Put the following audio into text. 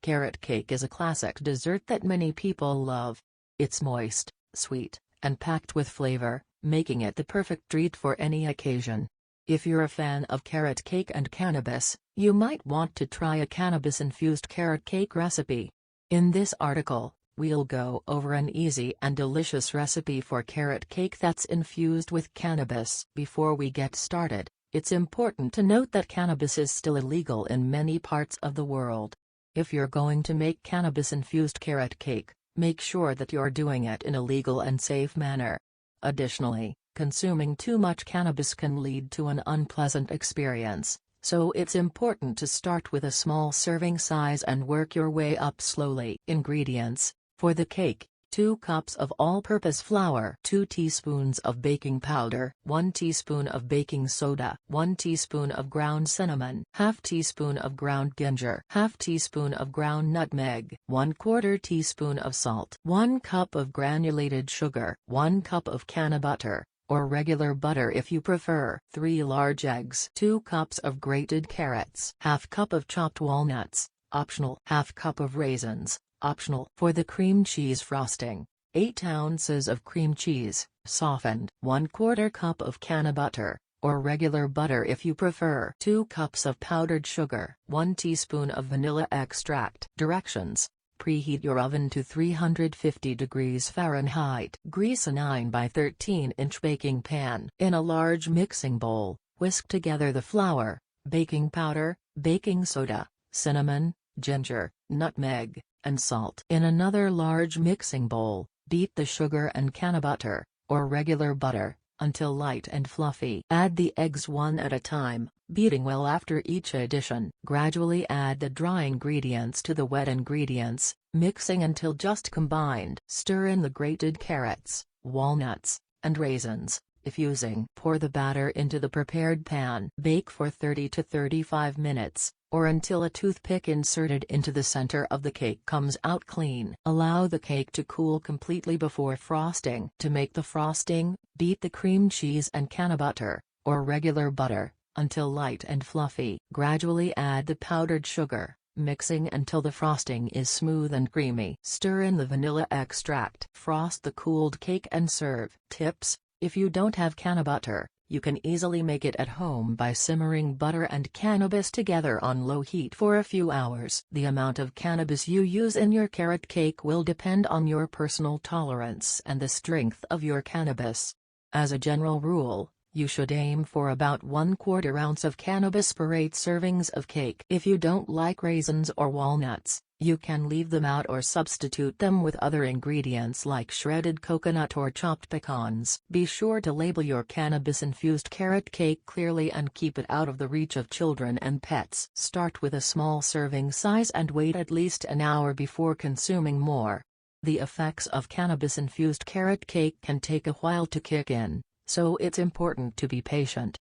Carrot cake is a classic dessert that many people love. It's moist, sweet, and packed with flavor, making it the perfect treat for any occasion. If you're a fan of carrot cake and cannabis, you might want to try a cannabis-infused carrot cake recipe. In this article, we'll go over an easy and delicious recipe for carrot cake that's infused with cannabis. Before we get started, it's important to note that cannabis is still illegal in many parts of the world. If you're going to make cannabis-infused carrot cake, make sure that you're doing it in a legal and safe manner. Additionally, consuming too much cannabis can lead to an unpleasant experience, so it's important to start with a small serving size and work your way up slowly. Ingredients: for the cake, 2 cups of all-purpose flour, 2 teaspoons of baking powder, 1 teaspoon of baking soda, 1 teaspoon of ground cinnamon, ½ teaspoon of ground ginger, ½ teaspoon of ground nutmeg, 1/4 teaspoon of salt, 1 cup of granulated sugar, 1 cup of canned butter, or regular butter if you prefer, 3 large eggs, 2 cups of grated carrots, ½ cup of chopped walnuts, optional, ½ cup of raisins, optional. For the cream cheese frosting, 8 ounces of cream cheese, softened, 1/4 cup of canned butter, or regular butter if you prefer, 2 cups of powdered sugar, 1 teaspoon of vanilla extract. Directions: preheat your oven to 350 degrees Fahrenheit. Grease a 9 by 13-inch baking pan. In a large mixing bowl, whisk together the flour, baking powder, baking soda, cinnamon, ginger, nutmeg, and salt. In another large mixing bowl, beat the sugar and canned butter, or regular butter, until light and fluffy. Add the eggs one at a time, beating well after each addition. Gradually add the dry ingredients to the wet ingredients, mixing until just combined. Stir in the grated carrots, walnuts, and raisins. If using, pour the batter into the prepared pan. Bake for 30 to 35 minutes, or until a toothpick inserted into the center of the cake comes out clean. Allow the cake to cool completely before frosting. To make the frosting, beat the cream cheese and canned butter, or regular butter, until light and fluffy. Gradually add the powdered sugar, mixing until the frosting is smooth and creamy. Stir in the vanilla extract. Frost the cooled cake and serve. Tips: if you don't have canned butter, you can easily make it at home by simmering butter and cannabis together on low heat for a few hours. The amount of cannabis you use in your carrot cake will depend on your personal tolerance and the strength of your cannabis. As a general rule, you should aim for about 1/4 ounce of cannabis per 8 servings of cake. If you don't like raisins or walnuts, you can leave them out or substitute them with other ingredients like shredded coconut or chopped pecans. Be sure to label your cannabis-infused carrot cake clearly and keep it out of the reach of children and pets. Start with a small serving size and wait at least an hour before consuming more. The effects of cannabis-infused carrot cake can take a while to kick in, so it's important to be patient.